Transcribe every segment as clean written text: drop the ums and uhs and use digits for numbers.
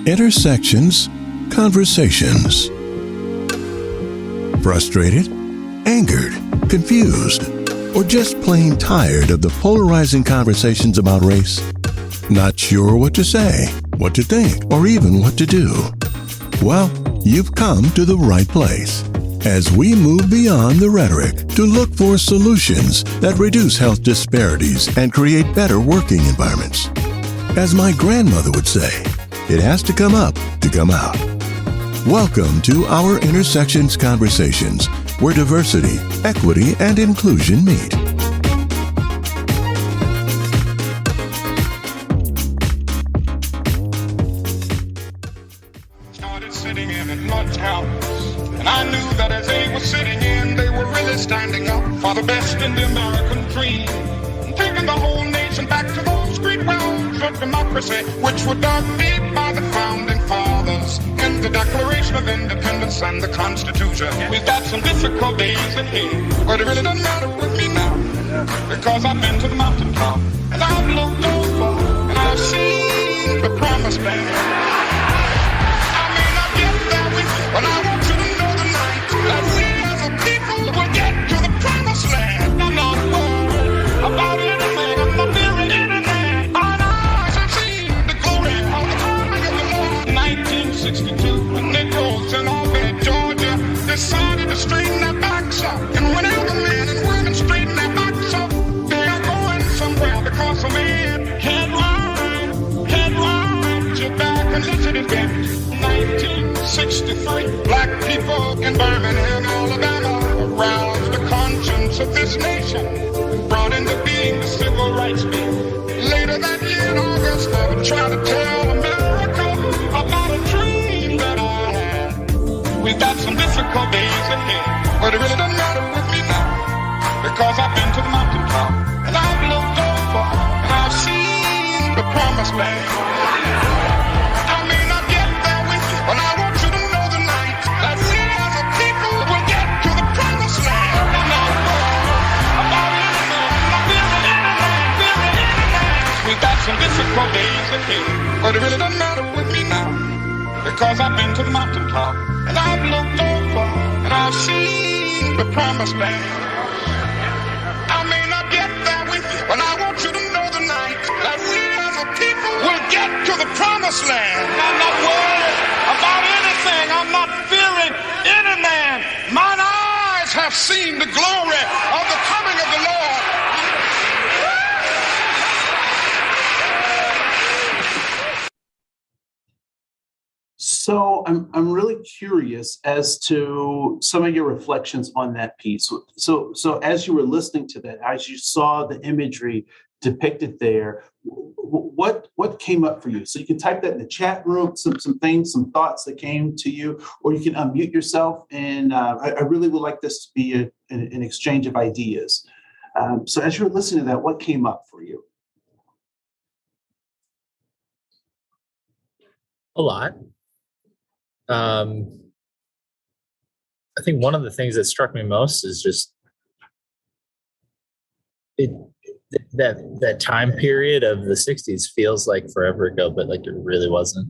Intersections Conversations. Frustrated, angered, confused, or just plain tired of the polarizing conversations about race? Not sure what to say, what to think, or even what to do? Well, you've come to the right place. As we move beyond the rhetoric to look for solutions that reduce health disparities and create better working environments. As my grandmother would say, it has to come up to come out. Welcome to our Intersections Conversations, where diversity, equity, and inclusion meet. Started sitting in at lunch hours, and I knew that as they were sitting in, they were really standing up for the best in the American dream, and taking the whole nation back to those great realms of democracy, which were dug deep by the founding fathers in the Declaration of Independence and the Constitution. We've got some difficult days ahead, but it really doesn't matter with me now, because I've been to the mountaintop, and I've looked over, and I've seen the promised land. But I want you to know tonight that we as a people will get to the promised land. I'm not worried about anything. I'm not fearing anything. Mine eyes have seen the glory of the coming of the Lord. 1962, when Negroes in Albany, Georgia, decided to straighten their backs up. And whenever men and women straighten their backs up, they are going somewhere, because a man can't ride your back and listen again. 1963, black people in Birmingham, Alabama, aroused the conscience of this nation and brought into being the Civil Rights Bill. Later that year in August, I would try to tell America about a dream that I had. We've got some difficult days ahead, but it really doesn't matter with me now, because I've been to the mountaintop, and I've looked over, and I've seen the promised land. But I want you to know tonight that we as a people will get to the promised land. I'm not worried about anything. I'm not fearing anything. We've got some difficult days ahead, but it really doesn't matter with me now, because I've been to the mountaintop, and I've looked over, and I've seen the promised land. I may not get there with you, but I want you to know tonight that we as a people will get to the promised land. I'm not worried about anything. I'm not fearing any man. Mine eyes have seen the glory of the coming of the Lord. So I'm really curious as to some of your reflections on that piece. So as you were listening to that, as you saw the imagery depicted there, what came up for you? So you can type that in the chat room, some things, some thoughts that came to you, or you can unmute yourself. And I really would like this to be an exchange of ideas. So as you were listening to that, what came up for you? A lot. I think one of the things that struck me most is just that time period of the 60s feels like forever ago, but like it really wasn't.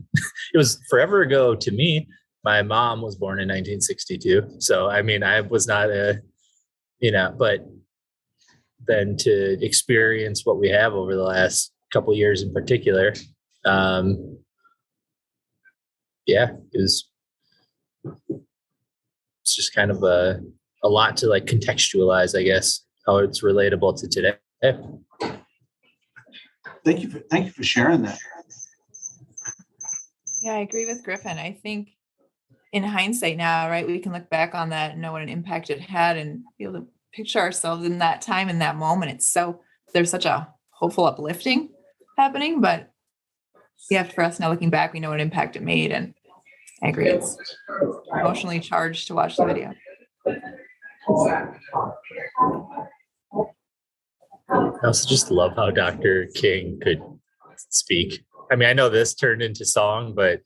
It was forever ago to me. My mom was born in 1962. So, I mean, I was not but then to experience what we have over the last couple of years in particular, it's just kind of a lot to like contextualize, I guess, how it's relatable to today. Thank you for sharing that. Yeah, I agree with Griffin. I think in hindsight now, right, we can look back on that and know what an impact it had and be able to picture ourselves in that time, in that moment. There's such a hopeful uplifting happening, but yeah, for us now looking back, we know what impact it made. And I agree, it's emotionally charged to watch the video. I also just love how Dr. King could speak. I mean, I know this turned into song, but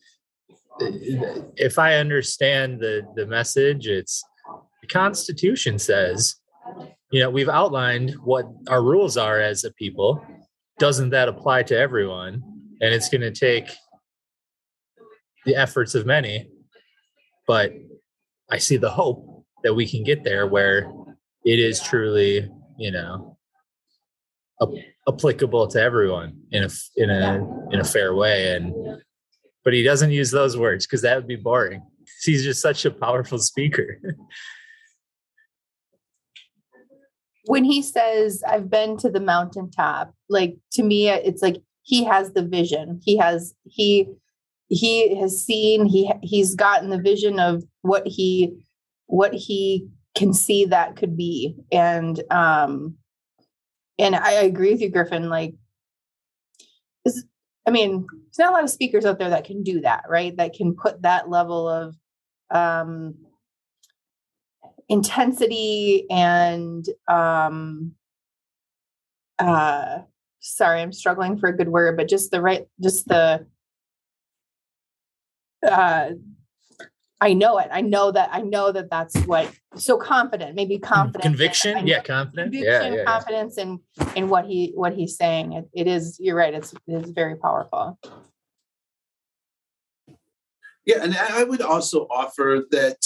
if I understand the message, it's the Constitution says, we've outlined what our rules are as a people. Doesn't that apply to everyone? And it's going to take the efforts of many, but I see the hope that we can get there where it is truly, applicable to everyone in a fair way. But he doesn't use those words because that would be boring. He's just such a powerful speaker. When he says, I've been to the mountaintop, like, to me, it's like he has the vision. He has seen, he's gotten the vision of what he can see that could be. And I agree with you, Griffin. Like, there's not a lot of speakers out there that can do that, right? That can put that level of intensity and sorry, I'm struggling for a good word, but I know it. I know that that's what, so confident, maybe confident. Conviction. Confident. Conviction, confidence in what he's saying. It is, you're right. It is very powerful. Yeah. And I would also offer that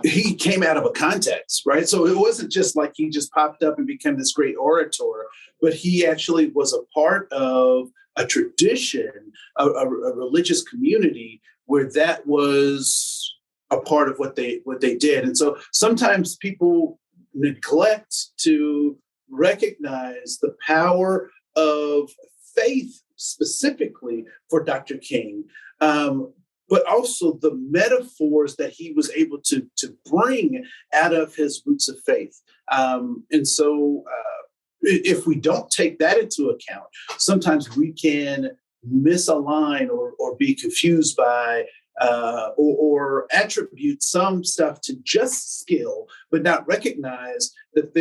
he came out of a context, right? So it wasn't just like he just popped up and became this great orator, but he actually was a part of a tradition, a religious community where that was a part of what they did. And so sometimes people neglect to recognize the power of faith specifically for Dr. King, but also the metaphors that he was able to bring out of his roots of faith. And so if we don't take that into account, sometimes we can misalign or be confused by or attribute some stuff to just skill, but not recognize that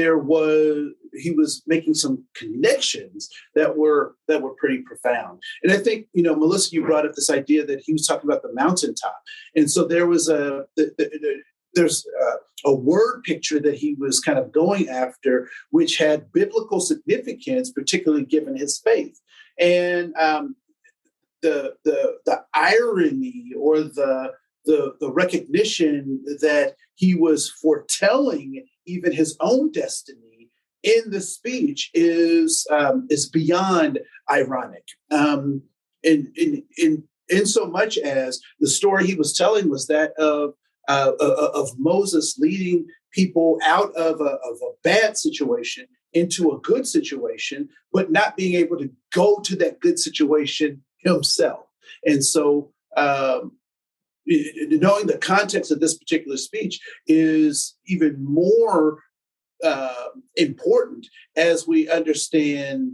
he was making some connections that were pretty profound. And I think, Melissa, you brought up this idea that he was talking about the mountaintop. And so there was there's a word picture that he was kind of going after, which had biblical significance, particularly given his faith. And the irony or the recognition that he was foretelling even his own destiny in the speech is beyond ironic. In so much as the story he was telling was that of Moses leading people out of a bad situation into a good situation, but not being able to go to that good situation himself. And so knowing the context of this particular speech is even more important as we understand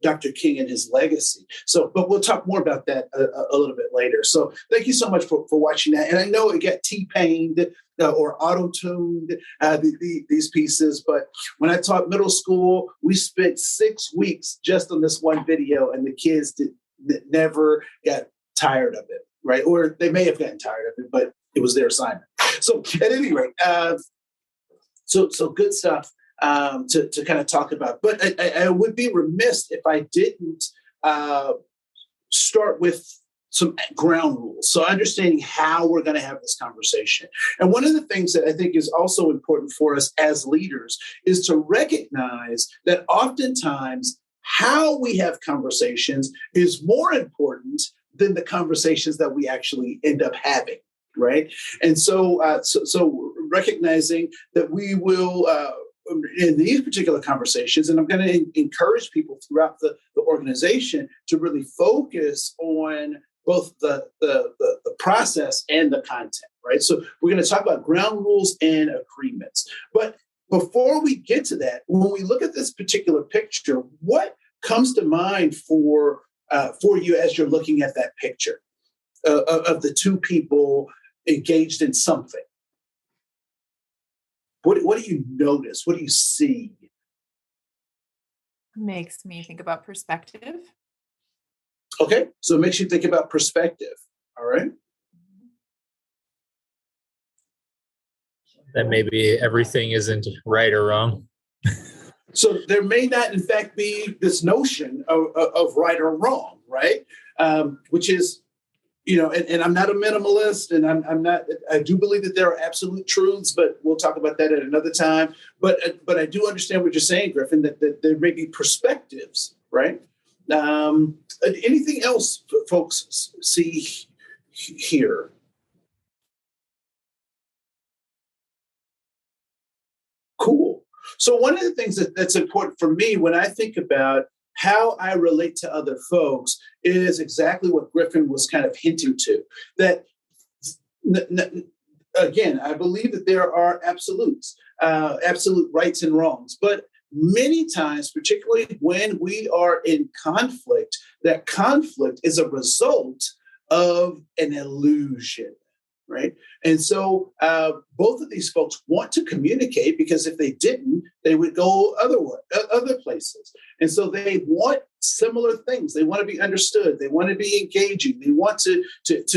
Dr. King and his legacy. So, but we'll talk more about that a little bit later. So thank you so much for watching that. And I know it got T-pained or auto-tuned, these pieces, but when I taught middle school, we spent 6 weeks just on this one video, and the kids never got tired of it, right? Or they may have gotten tired of it, but it was their assignment. So at any rate, so good stuff to kind of talk about. But I would be remiss if I didn't start with some ground rules. So understanding how we're going to have this conversation. And one of the things that I think is also important for us as leaders is to recognize that oftentimes how we have conversations is more important than the conversations that we actually end up having. Right. And so recognizing that we will, in these particular conversations, and I'm going to encourage people throughout the organization to really focus on both the process and the content. Right. So we're going to talk about ground rules and agreements. But before we get to that, when we look at this particular picture, what comes to mind for you as you're looking at that picture of the two people engaged in something? What do you notice? What do you see? Makes me think about perspective. Okay, so it makes you think about perspective. All right. That maybe everything isn't right or wrong. So there may not, in fact, be this notion of right or wrong, right? which is, and I'm not a minimalist, and I'm not. I do believe that there are absolute truths, but we'll talk about that at another time. But I do understand what you're saying, Griffin, that there may be perspectives, right? Anything else folks see here? Cool. So one of the things that's important for me when I think about how I relate to other folks is exactly what Griffin was kind of hinting to. That, again, I believe that there are absolutes, absolute rights and wrongs. But many times, particularly when we are in conflict, that conflict is a result of an illusion. Right. And so both of these folks want to communicate, because if they didn't, they would go other places. And so they want similar things. They want to be understood. They want to be engaging. They want to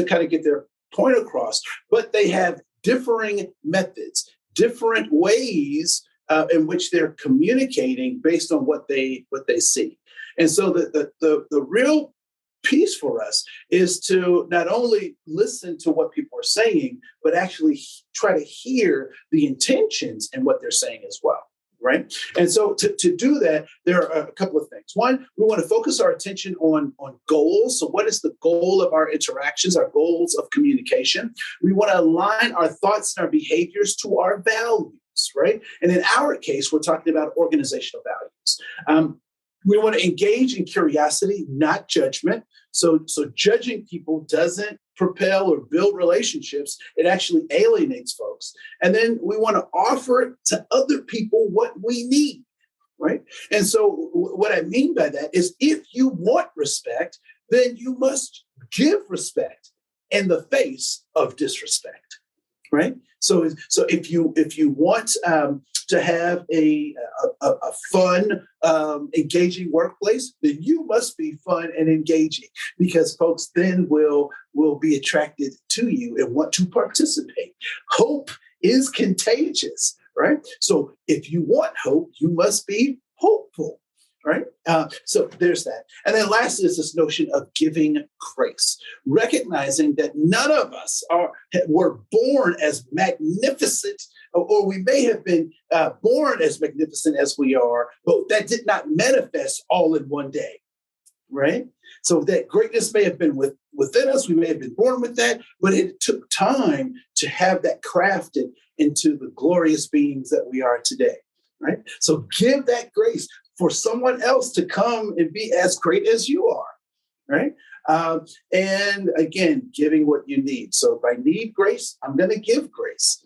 kind of get their point across. But they have differing methods, different ways in which they're communicating based on what they see. And so the real piece for us is to not only listen to what people are saying, but actually try to hear the intentions and what they're saying as well, right? And so to do that, there are a couple of things. One, we want to focus our attention on goals. So what is the goal of our interactions, our goals of communication? We want to align our thoughts and our behaviors to our values, right? And in our case, we're talking about organizational values. We want to engage in curiosity, not judgment. So judging people doesn't propel or build relationships. It actually alienates folks. And then we want to offer to other people what we need, right? And so what I mean by that is, if you want respect, then you must give respect in the face of disrespect, right? So if you want to have a fun, engaging workplace, then you must be fun and engaging, because folks then will be attracted to you and want to participate. Hope is contagious, right? So if you want hope, you must be hopeful, right? So there's that. And then lastly is this notion of giving grace, recognizing that none of us were born as magnificent, or we may have been born as magnificent as we are, but that did not manifest all in one day, right? So that greatness may have been within us. We may have been born with that, but it took time to have that crafted into the glorious beings that we are today, right? So give that grace for someone else to come and be as great as you are, right? And again, giving what you need. So if I need grace, I'm going to give grace.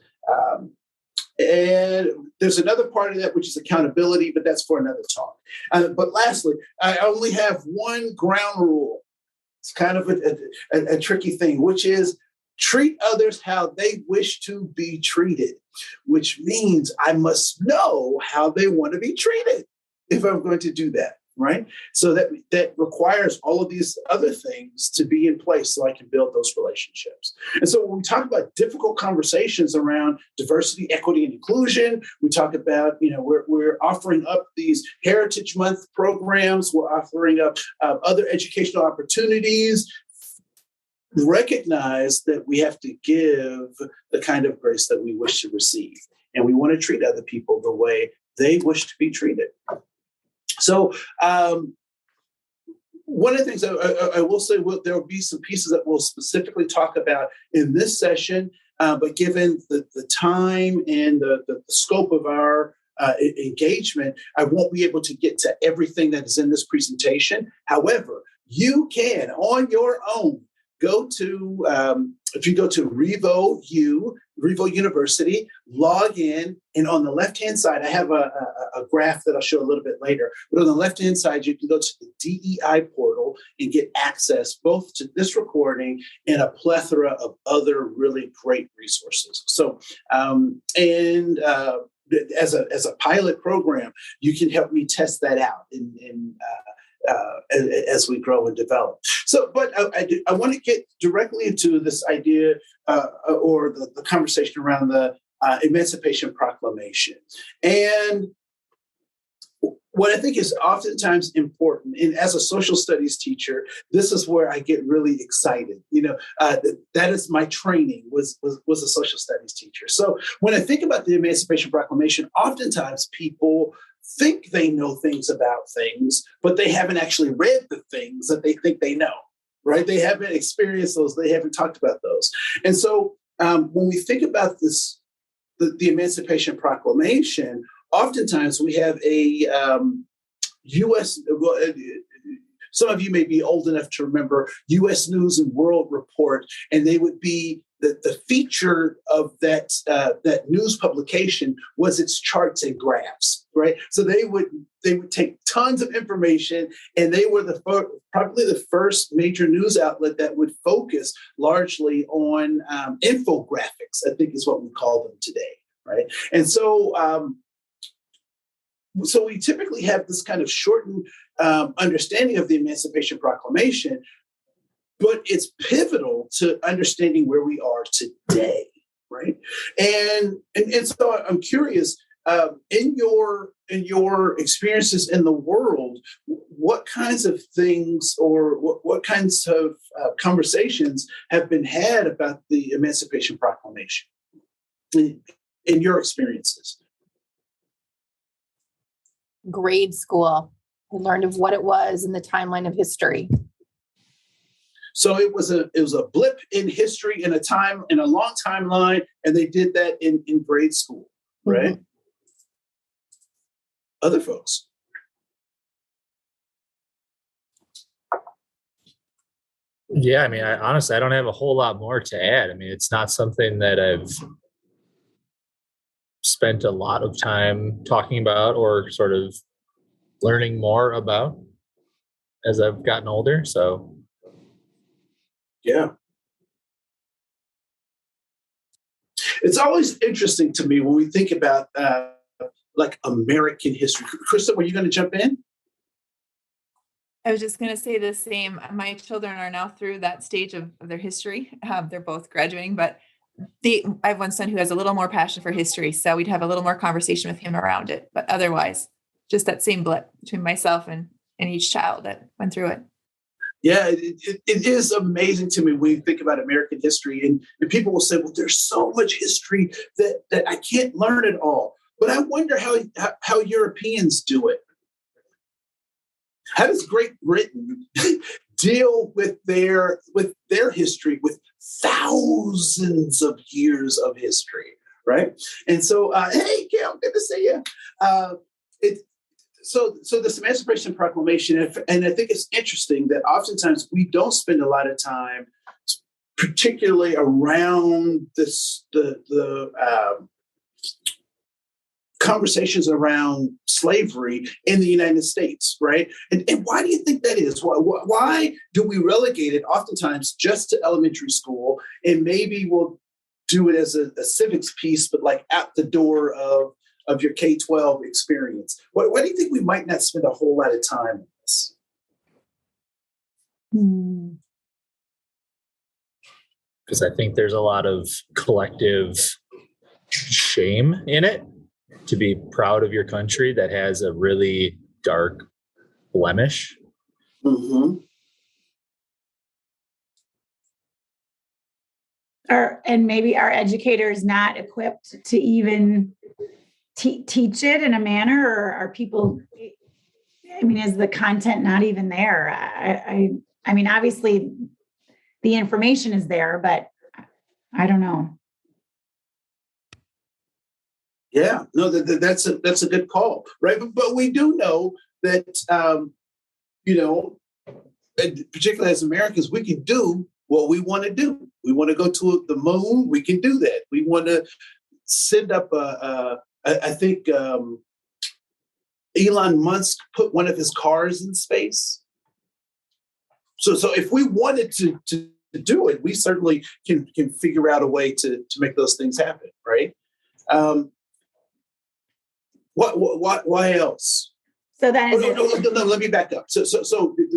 And there's another part of that, which is accountability, but that's for another talk. But lastly, I only have one ground rule. It's kind of a tricky thing, which is treat others how they wish to be treated, which means I must know how they want to be treated if I'm going to do that, right? So that requires all of these other things to be in place so I can build those relationships. And so when we talk about difficult conversations around diversity, equity, and inclusion, we talk about, we're offering up these Heritage Month programs, we're offering up other educational opportunities. Recognize that we have to give the kind of grace that we wish to receive. And we want to treat other people the way they wish to be treated. So one of the things I will say, there will be some pieces that we'll specifically talk about in this session, but given the time and the scope of our engagement, I won't be able to get to everything that is in this presentation. However, you can, on your own, go to, if you go to Revo University, log in, and on the left-hand side, I have a graph that I'll show a little bit later, but on the left-hand side, you can go to the DEI portal and get access both to this recording and a plethora of other really great resources. So, as a pilot program, you can help me test that out as we grow and develop. So, but I want to get directly into this idea or the conversation around the Emancipation Proclamation. And what I think is oftentimes important, and as a social studies teacher, this is where I get really excited. That is my training was a social studies teacher. So when I think about the Emancipation Proclamation, oftentimes people think they know things about things, but they haven't actually read the things that they think they know, right? They haven't experienced those. They haven't talked about those. And so when we think about this, the Emancipation Proclamation, oftentimes we have a U.S. Some of you may be old enough to remember U.S. News and World Report, and they would be the feature of that news publication was its charts and graphs, right? So they would take tons of information, and they were probably the first major news outlet that would focus largely on infographics, I think is what we call them today, right? And so we typically have this kind of shortened understanding of the Emancipation Proclamation, but it's pivotal to understanding where we are today, right? And so I'm curious, in your experiences in the world, what kinds of things or what kinds of conversations have been had about the Emancipation Proclamation in your experiences? Grade school. I learned of what it was in the timeline of history. So it was a blip in history in a long timeline, and they did that in grade school, right? Mm-hmm. Other folks. Yeah, I mean, honestly, I don't have a whole lot more to add. I mean, it's not something that I've spent a lot of time talking about or sort of learning more about as I've gotten older. So, yeah. It's always interesting to me when we think about like American history. Krista, were you going to jump in? I was just going to say the same. My children are now through that stage of their history. They're both graduating, but I have one son who has a little more passion for history, so we'd have a little more conversation with him around it. But otherwise, just that same blip between myself and each child that went through it. Yeah, it is amazing to me when you think about American history, and people will say, well, there's so much history that I can't learn it all. But I wonder how Europeans do it. How does Great Britain deal with their history, with thousands of years of history, right? And so, hey, Gail, good to see you. So this Emancipation Proclamation, and I think it's interesting that oftentimes we don't spend a lot of time, particularly around the conversations around slavery in the United States, right? And why do you think that is? Why do we relegate it oftentimes just to elementary school, and maybe we'll do it as a civics piece, but like at the door of your K-12 experience? Why do you think we might not spend a whole lot of time on this? Because I think there's a lot of collective shame in it to be proud of your country that has a really dark blemish. Mm-hmm. And maybe our educators not equipped to even teach it in a manner, or are people, I mean, is the content not even there? I mean, obviously the information is there, but I don't know. Yeah, no, that's a good call, right? But we do know that, particularly as Americans, we can do what we want to do. We want to go to the moon. We can do that. We want to send up I think Elon Musk put one of his cars in space. So if we wanted to do it, we certainly can figure out a way to make those things happen, right? Why else? So then, no, let me back up. So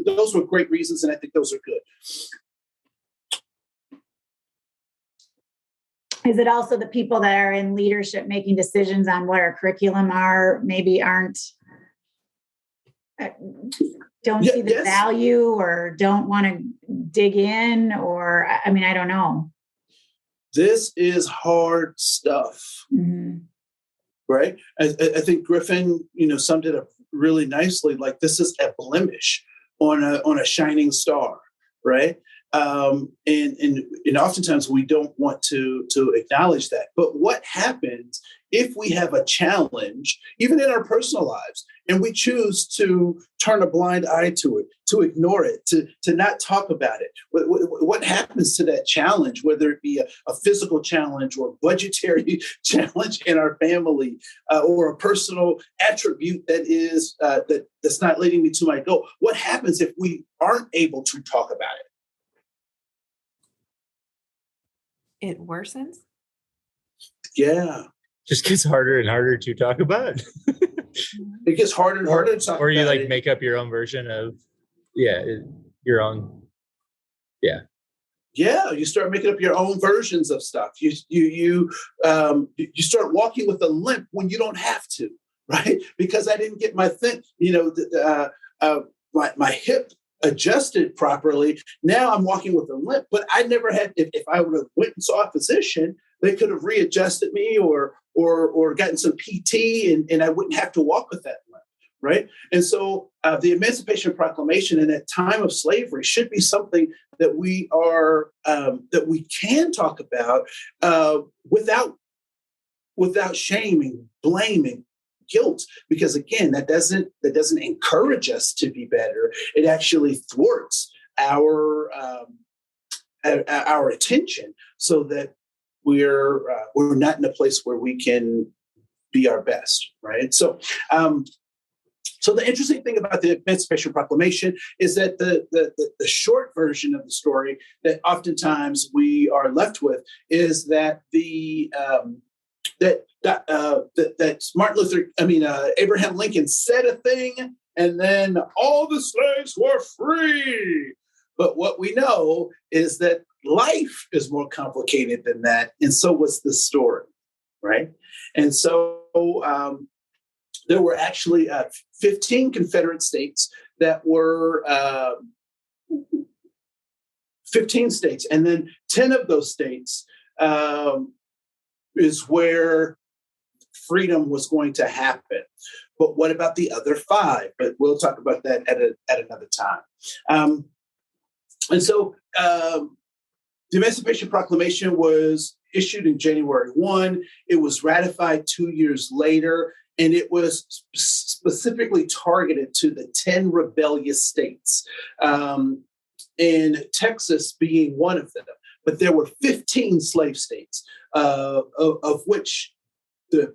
those were great reasons, and I think those are good. Is it also the people that are in leadership making decisions on what our curriculum are, maybe aren't don't Yeah, see the yes. value or don't want to dig in, or I mean, I don't know. This is hard stuff, Mhm. right? I think Griffin, summed it up really nicely. Like, this is a blemish on a shining star, right? And oftentimes we don't want to acknowledge that. But what happens if we have a challenge, even in our personal lives, and we choose to turn a blind eye to it, to ignore it, to not talk about it? What happens to that challenge, whether it be a physical challenge or a budgetary challenge in our family, or a personal attribute that's not leading me to my goal? What happens if we aren't able to talk about it? It worsens. Yeah, Just gets harder and harder to talk about. it gets harder and harder to talk Or you about like it. make up your own version of, your own. Yeah. Yeah, you start making up your own versions of stuff. You start walking with a limp when you don't have to, right? Because I didn't get my thing, my hip adjusted properly. Now I'm walking with a limp, but I never had. If I would have went and saw a physician, they could have readjusted me or gotten some PT, and I wouldn't have to walk with that limp, right? And so the Emancipation Proclamation in that time of slavery should be something that we can talk about without shaming, blaming, guilt, because again, that doesn't encourage us to be better. It actually thwarts our attention, so that we're not in a place where we can be our best, right? So the interesting thing about the Emancipation Proclamation is that the short version of the story that oftentimes we are left with is that Abraham Lincoln said a thing, and then all the slaves were free. But what we know is that life is more complicated than that, and so was the story, right? And so there were actually 15 Confederate states that were 15 states, and then 10 of those states is where freedom was going to happen. But what about the other 5? But we'll talk about that at another time. And so the Emancipation Proclamation was issued in January 1. It was ratified 2 years later, and it was specifically targeted to the 10 rebellious states, and Texas being one of them. But there were 15 slave states, of which the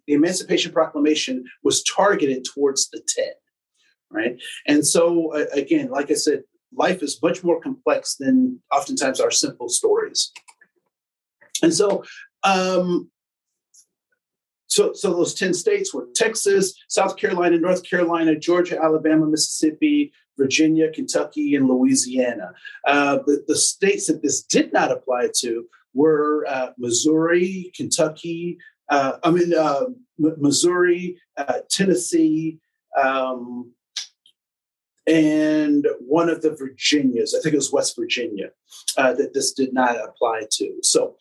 Emancipation Proclamation was targeted towards the 10, right? And so, again, like I said, life is much more complex than oftentimes our simple stories. And so, so those 10 states were Texas, South Carolina, North Carolina, Georgia, Alabama, Mississippi, Virginia, Kentucky, and Louisiana. The states that this did not apply to were Missouri, Kentucky, Missouri, Tennessee, and one of the Virginias. I think it was West Virginia that this did not apply to. So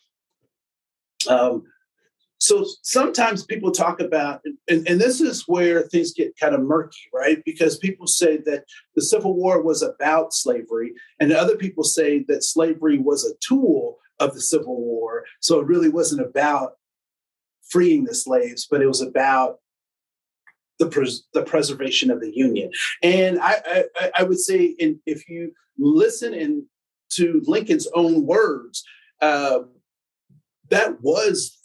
sometimes people talk about, and this is where things get kind of murky, right? Because people say that the Civil War was about slavery, and other people say that slavery was a tool of the Civil War. So it really wasn't about freeing the slaves, but it was about the preservation of the Union. And I would say, if you listen to Lincoln's own words, that was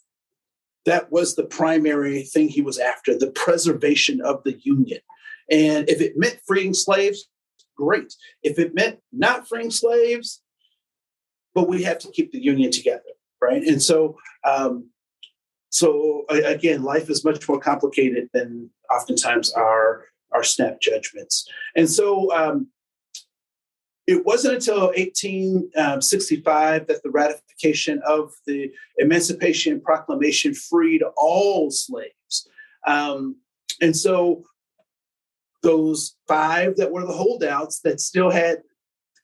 the primary thing he was after, the preservation of the Union. And if it meant freeing slaves, great. If it meant not freeing slaves, but we have to keep the Union together, right? And so, again, life is much more complicated than oftentimes our snap judgments. And so it wasn't until 1865 that the ratification of the Emancipation Proclamation freed all slaves. And so those 5 that were the holdouts that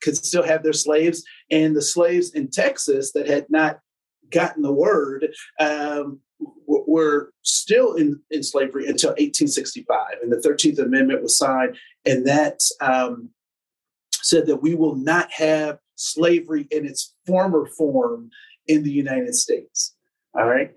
could still have their slaves, and the slaves in Texas that had not gotten the word were still in slavery until 1865. And the 13th Amendment was signed, and that said that we will not have slavery in its former form in the United States. All right.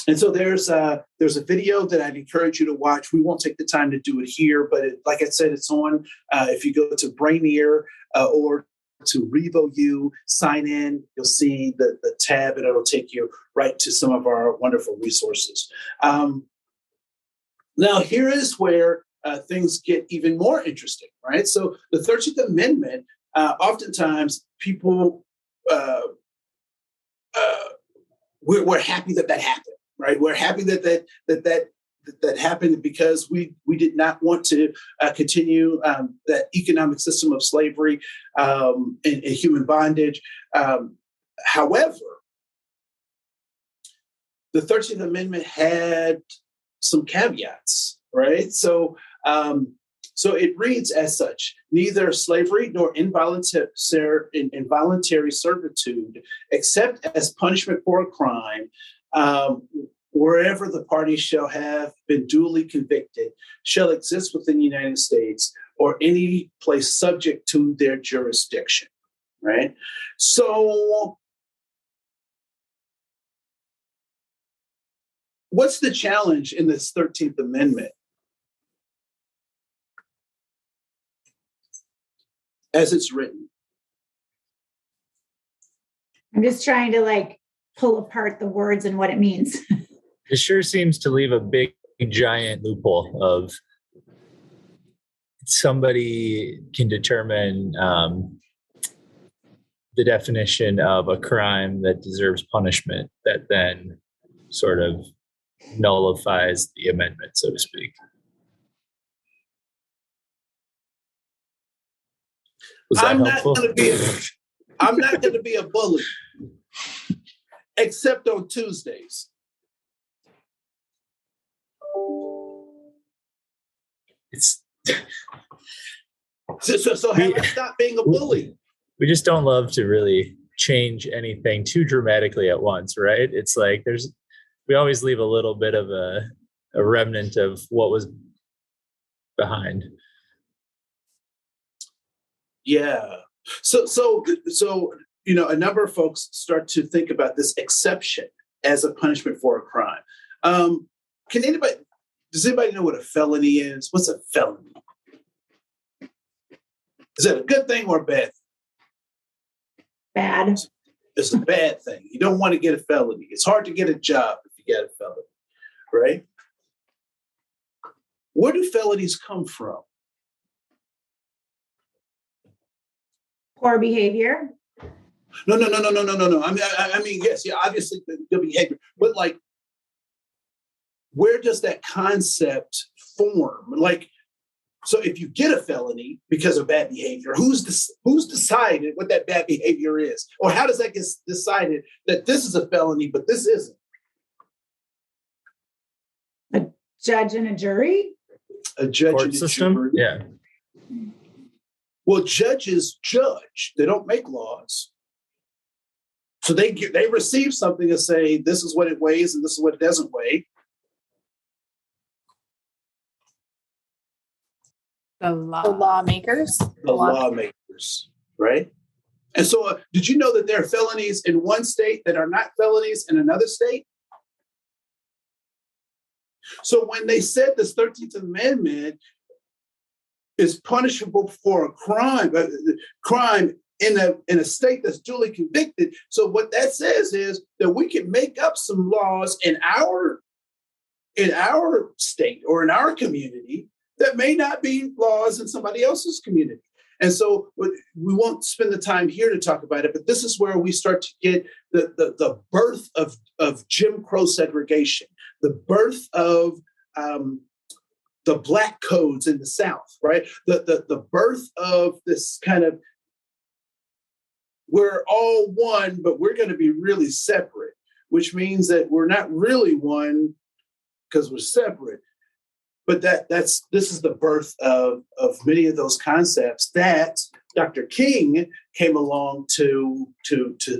And so there's a video that I'd encourage you to watch. We won't take the time to do it here, but like I said, it's on. If you go to Brainier or to RevoU, sign in, you'll see the tab, and it'll take you right to some of our wonderful resources. Now, here is where things get even more interesting, right? So the 13th Amendment, oftentimes people, we're happy that happened. Right, we're happy that happened because we did not want to continue that economic system of slavery and human bondage. However, the 13th Amendment had some caveats, right? So it reads as such: neither slavery nor involuntary servitude, except as punishment for a crime, wherever the parties shall have been duly convicted, shall exist within the United States or any place subject to their jurisdiction, right? So what's the challenge in this 13th Amendment? As it's written. I'm just trying to pull apart the words and what it means. It sure seems to leave a big, giant loophole of somebody can determine the definition of a crime that deserves punishment that then sort of nullifies the amendment, so to speak. Was that helpful? I'm not going to be a bully, except on Tuesdays. So have I stopped being a bully? We just don't love to really change anything too dramatically at once, right? It's like we always leave a little bit of a remnant of what was behind. Yeah. So a number of folks start to think about this exception as a punishment for a crime. Does anybody know what a felony is? What's a felony? Is that a good thing or a bad thing? Bad. It's a bad thing. You don't want to get a felony. It's hard to get a job if you get a felony, right? Where do felonies come from? Poor behavior. No. I mean, yes, yeah, obviously the behavior, but where does that concept form? So if you get a felony because of bad behavior, who's decided what that bad behavior is? Or how does that get decided that this is a felony, but this isn't? A judge and a jury? A judge Court and a system? jury. Yeah. Well, judges judge. They don't make laws. So they receive something and say, this is what it weighs and this is what it doesn't weigh. The lawmakers. The lawmakers, right? And so did you know that there are felonies in one state that are not felonies in another state? So when they said this 13th Amendment is punishable for a crime in a state that's duly convicted. So what that says is that we can make up some laws in our state or in our community that may not be laws in somebody else's community. And so we won't spend the time here to talk about it, but this is where we start to get the birth of Jim Crow segregation, the birth of the Black codes in the South, right? The birth of this kind of, we're all one, but we're going to be really separate, which means that we're not really one because we're separate. this is the birth of many of those concepts that Dr. King came along to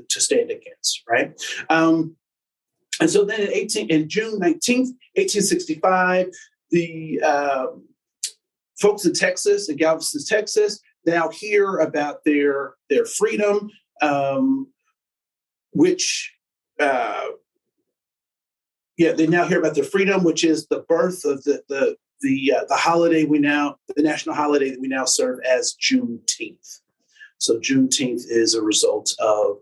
stand against, right? And so then in June 19th, 1865, the folks in Texas, in Galveston, Texas, now hear about their freedom, which they now hear about their freedom, which is the birth of the holiday the national holiday that we now serve as Juneteenth. So Juneteenth is a result of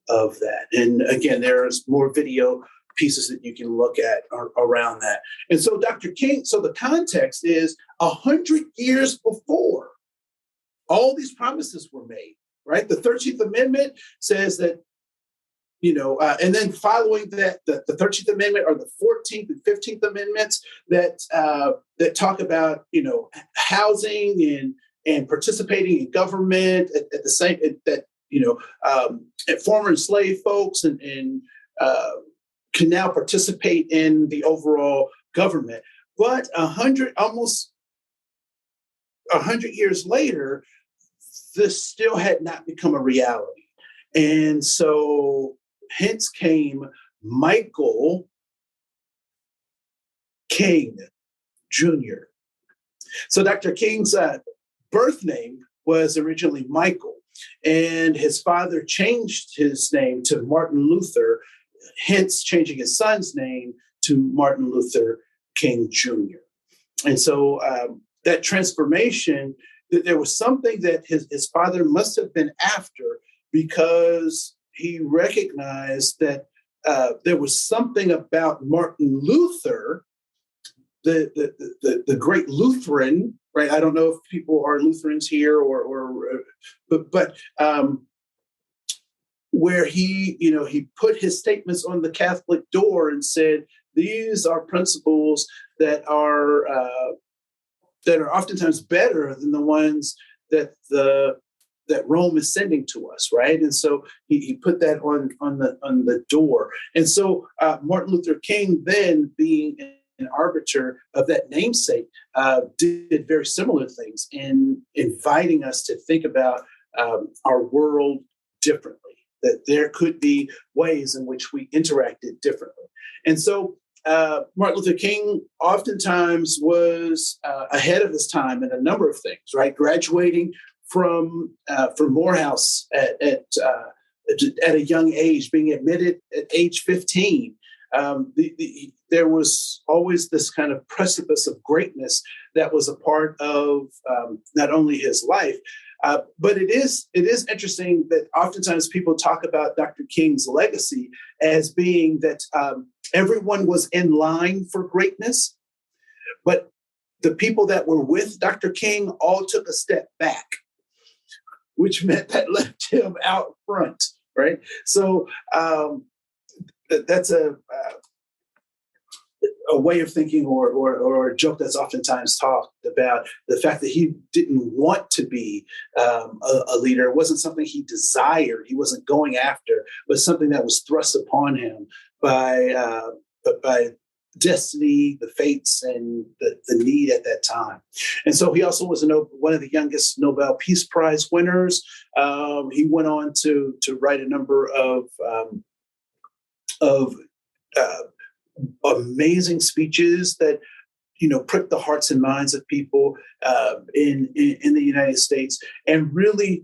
that. And again, there's more video pieces that you can look at around that. And so Dr. King, so the context is 100 years before all these promises were made, right? The 13th Amendment says that, and then following that, the 13th Amendment are the 14th and 15th Amendments that talk about, housing and participating in government at the same, that, former enslaved folks and can now participate in the overall government. But almost 100 years later, this still had not become a reality. And so hence came Michael King Jr. So Dr. King's birth name was originally Michael, and his father changed his name to Martin Luther, hence changing his son's name to Martin Luther King Jr. And so that transformation, that there was something that his father must have been after, because he recognized that there was something about Martin Luther, the great Lutheran, right? I don't know if people are Lutherans here but where he put his statements on the Catholic door and said, these are principles that are oftentimes better than the ones that Rome is sending to us, right? And so he put that on the door. And so Martin Luther King, then being an arbiter of that namesake, did very similar things in inviting us to think about our world differently, that there could be ways in which we interacted differently. And so Martin Luther King oftentimes was ahead of his time in a number of things, right? Graduating from Morehouse at a young age, being admitted at age 15. There was always this kind of precipice of greatness that was a part of not only his life, but it is interesting that oftentimes people talk about Dr. King's legacy as being that everyone was in line for greatness, but the people that were with Dr. King all took a step back, which meant that left him out front, right? So that's a way of thinking or a joke that's oftentimes talked about, the fact that he didn't want to be a leader. It wasn't something he desired. He wasn't going after, but something that was thrust upon him by destiny, the fates, and the need at that time. And so he also was one of the youngest Nobel Peace Prize winners. He went on to write a number of amazing speeches that pricked the hearts and minds of people in the United States, and really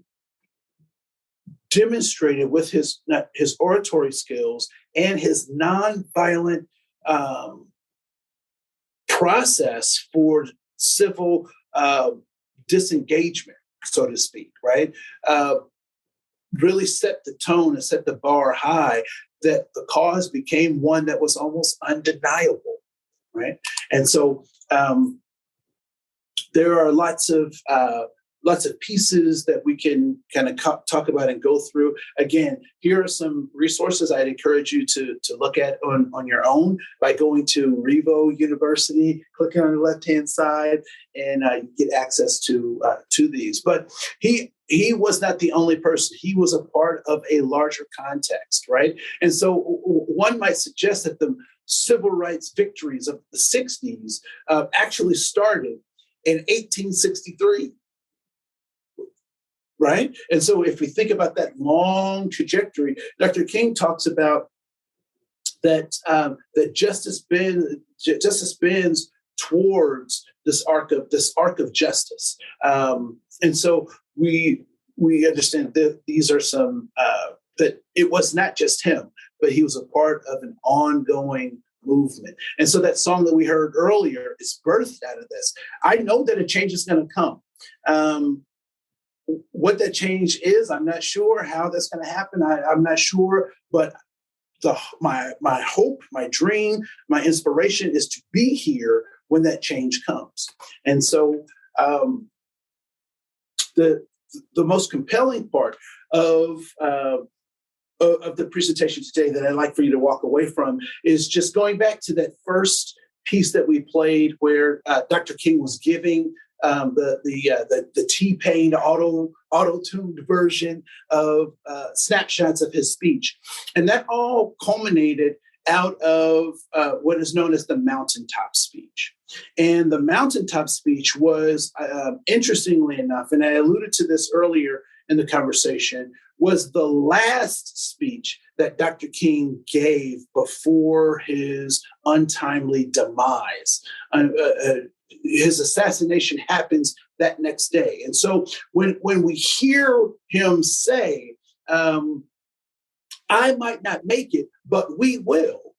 demonstrated with his oratory skills and his nonviolent process for civil disengagement, so to speak, right? Really set the tone and set the bar high, that the cause became one that was almost undeniable, right? And so there are lots of pieces that we can kind of talk about and go through. Again, here are some resources I'd encourage you to look at on your own by going to Revo University, clicking on the left-hand side, and you get access to these. But he was not the only person. He was a part of a larger context, right? And so one might suggest that civil rights victories of the 60s actually started in 1863. Right? And so if we think about that long trajectory, Dr. King talks about that justice bends towards this arc of justice. And so we understand that these are some that it was not just him, but he was a part of an ongoing movement. And so that song that we heard earlier is birthed out of this. I know that a change is going to come. What that change is, I'm not sure. How that's going to happen, I'm not sure. But my hope, my dream, my inspiration is to be here when that change comes. And so the most compelling part of the presentation today that I'd like for you to walk away from is just going back to that first piece that we played where Dr. King was giving the T-Pain auto-tuned version of snapshots of his speech. And that all culminated out of what is known as the Mountaintop Speech. And the Mountaintop Speech was, interestingly enough, and I alluded to this earlier in the conversation, was the last speech that Dr. King gave before his untimely demise. His assassination happens that next day. And so when we hear him say, I might not make it, but we will.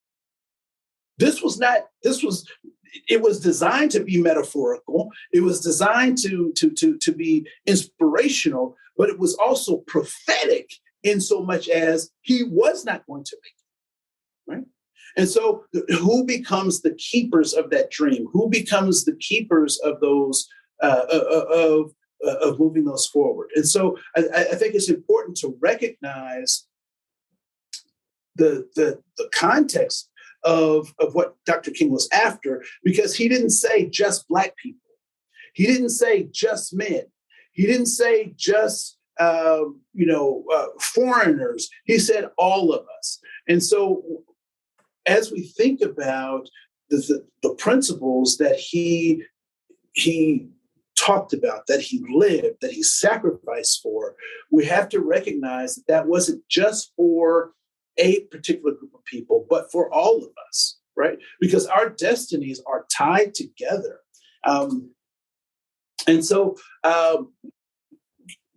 It was designed to be metaphorical. It was designed to be inspirational, but it was also prophetic in so much as he was not going to make it, right? And so who becomes the keepers of that dream? Who becomes the keepers of those, of moving those forward? And so I think it's important to recognize the context of what Dr. King was after, because he didn't say just Black people. He didn't say just men. He didn't say just foreigners. He said all of us. And so as we think about the principles that he talked about, that he lived, that he sacrificed for, we have to recognize that that wasn't just for a particular group of people, but for all of us, right? Because our destinies are tied together. And so,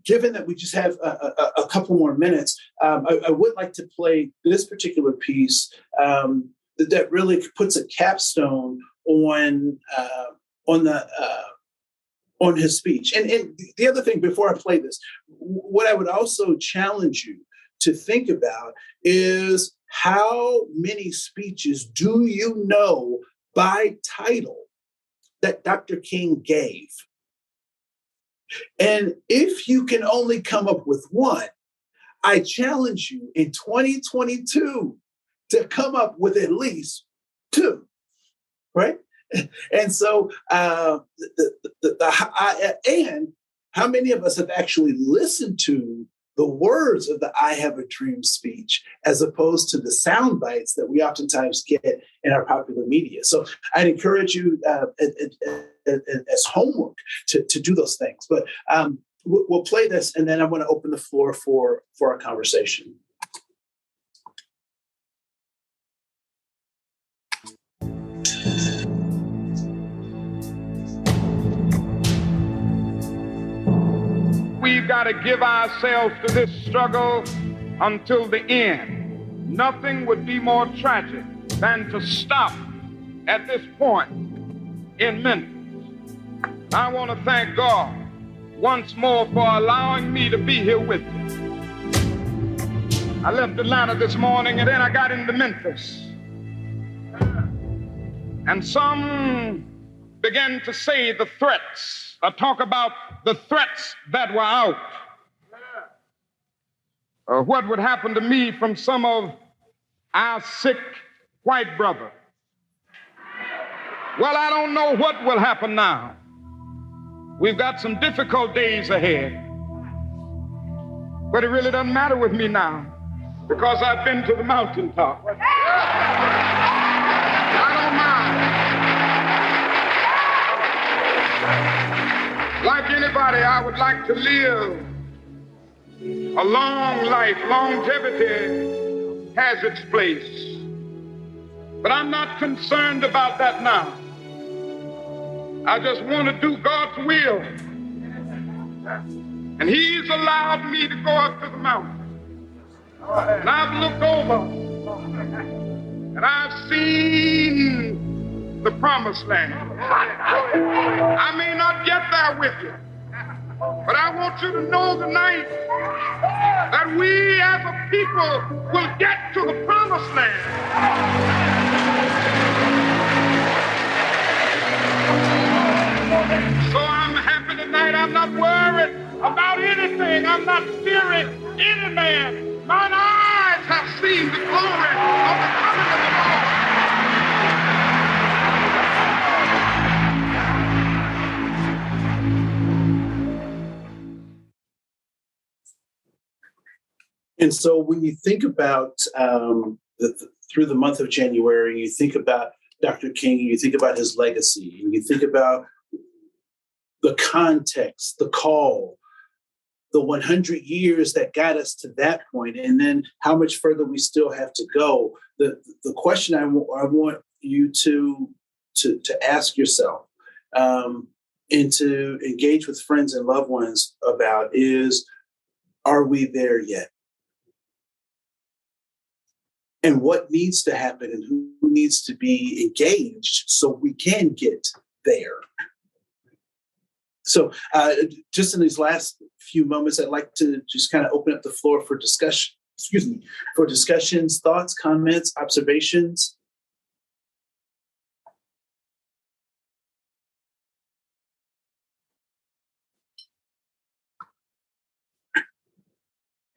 given that we just have a couple more minutes, I would like to play this particular piece that really puts a capstone on his speech. And the other thing, before I play this, what I would also challenge you to think about is how many speeches do you know by title that Dr. King gave? And if you can only come up with one, I challenge you in 2022 to come up with at least two, right? And so, and how many of us have actually listened to the words of the I Have a Dream speech, as opposed to the sound bites that we oftentimes get in our popular media? So I'd encourage you as homework to do those things. But we'll play this, and then I want to open the floor for our conversation. We've got to give ourselves to this struggle until the end. Nothing would be more tragic than to stop at this point in Memphis. I want to thank God once more for allowing me to be here with you. I left Atlanta this morning and then I got into Memphis. And some began to say the threats, talk about the threats that were out. What would happen to me from some of our sick white brother? Well, I don't know what will happen now. We've got some difficult days ahead. But it really doesn't matter with me now, because I've been to the mountaintop. anybody, I would like to live a long life. Longevity has its place. But I'm not concerned about that now. I just want to do God's will. And He's allowed me to go up to the mountain. And I've looked over and I've seen the promised land. I may not get there with you, but I want you to know tonight that we as a people will get to the promised land. So I'm happy tonight. I'm not worried about anything. I'm not fearing any man. Mine eyes have seen the glory of the coming of the Lord. And so when you think about through the month of January, you think about Dr. King, you think about his legacy, and you think about the context, the call, the 100 years that got us to that point, and then how much further we still have to go. The question I want you to ask yourself and to engage with friends and loved ones about is, are we there yet? And what needs to happen and who needs to be engaged so we can get there? So just in these last few moments, I'd like to just kind of open up the floor for discussion, for discussions, thoughts, comments, observations.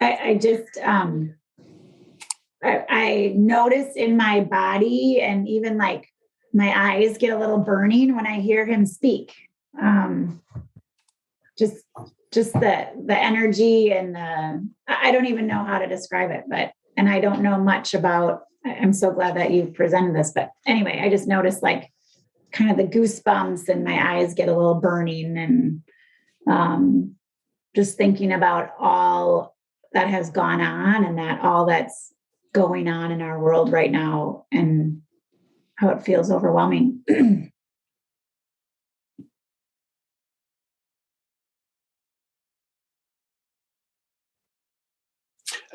I just, I notice in my body, and even like my eyes get a little burning when I hear him speak. Just the energy and I don't even know how to describe it, and I don't know much about, I'm so glad that you presented this, but anyway, I just noticed like kind of the goosebumps and my eyes get a little burning, and just thinking about all that has gone on and that all that's going on in our world right now and how it feels overwhelming.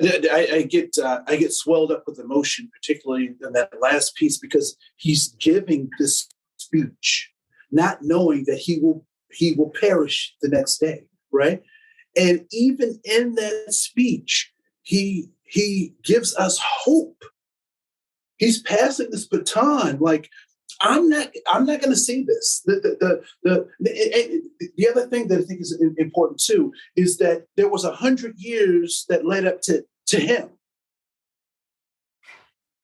I get swelled up with emotion, particularly in that last piece, because he's giving this speech, not knowing that he will perish the next day, right? And even in that speech, he gives us hope. He's passing this baton, like, I'm not going to see this. The other thing that I think is important too is that there was 100 years that led up to him,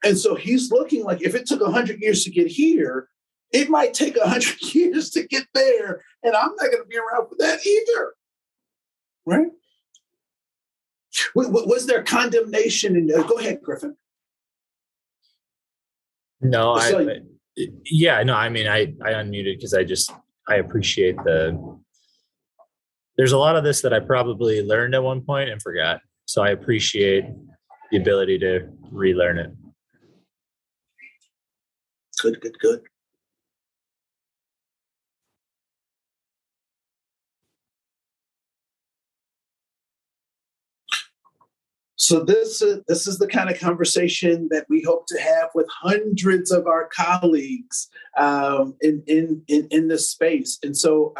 and so he's looking like if it took 100 years to get here, it might take 100 years to get there, and I'm not going to be around for that either, right? Was there condemnation? And go ahead, Griffin. No, I unmuted because I appreciate there's a lot of this that I probably learned at one point and forgot. So I appreciate the ability to relearn it. Good. So this is the kind of conversation that we hope to have with hundreds of our colleagues in this space. And so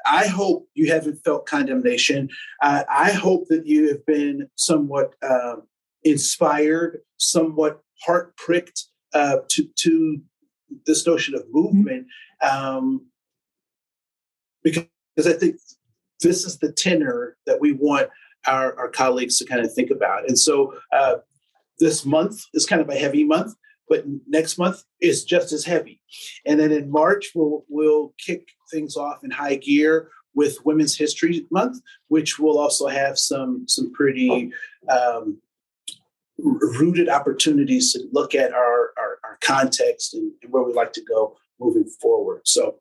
I hope you haven't felt condemnation. I hope that you have been somewhat inspired, somewhat heart pricked to this notion of movement, because I think this is the tenor that we want our colleagues to kind of think about. And so this month is kind of a heavy month, but next month is just as heavy. And then in March, we'll kick things off in high gear with Women's History Month, which will also have some pretty rooted opportunities to look at our context and where we like to go moving forward. So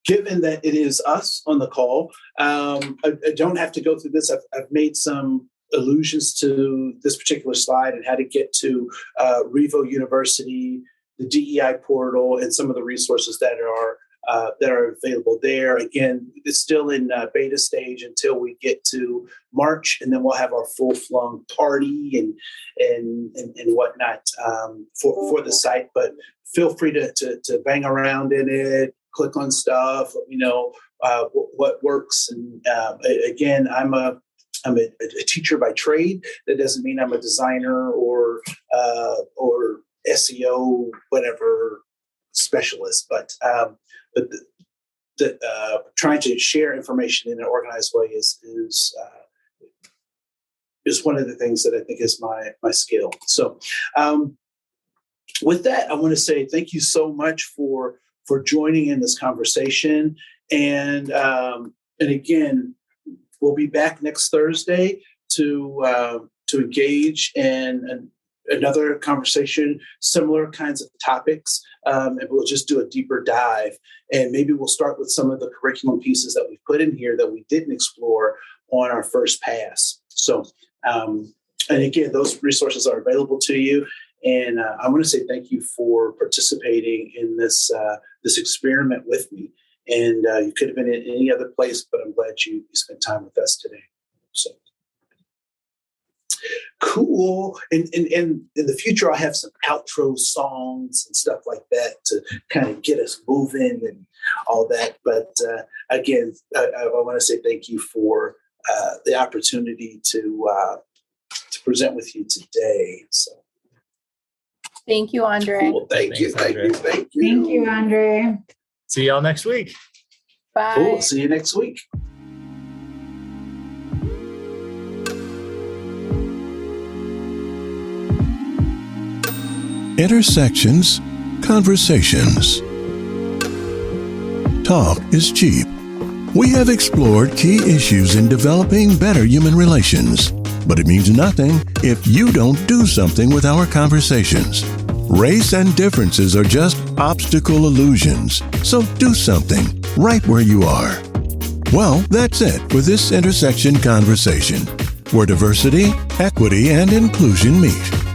given that it is us on the call, I don't have to go through this. I've made some allusions to this particular slide and how to get to Revo University, the DEI portal, and some of the resources that are available there. Again, it's still in beta stage until we get to March, and then we'll have our full-flung party and whatnot for the site. But feel free to bang around in it, click on stuff, let me know what works. And again, I'm a teacher by trade. That doesn't mean I'm a designer or SEO, whatever specialist, but trying to share information in an organized way is one of the things that I think is my skill. So with that, I want to say thank you so much for joining in this conversation. And again, we'll be back next Thursday to engage in another conversation, similar kinds of topics, and we'll just do a deeper dive. And maybe we'll start with some of the curriculum pieces that we put in here that we didn't explore on our first pass. So, and again, those resources are available to you. And I want to say thank you for participating in this experiment with me. And you could have been in any other place, but I'm glad you spent time with us today. So. Cool. And in the future, I'll have some outro songs and stuff like that to kind of get us moving and all that. But again, I want to say thank you for the opportunity to present with you today. So, Thank you, Andre. cool. Thank you. Thank you, Andre. See y'all next week. Bye. Cool. See you next week. Intersections, conversations. Talk is cheap. We have explored key issues in developing better human relations, but it means nothing if you don't do something with our conversations. Race and differences are just obstacle illusions, so do something right where you are. Well, that's it for this intersection conversation, where diversity, equity, and inclusion meet.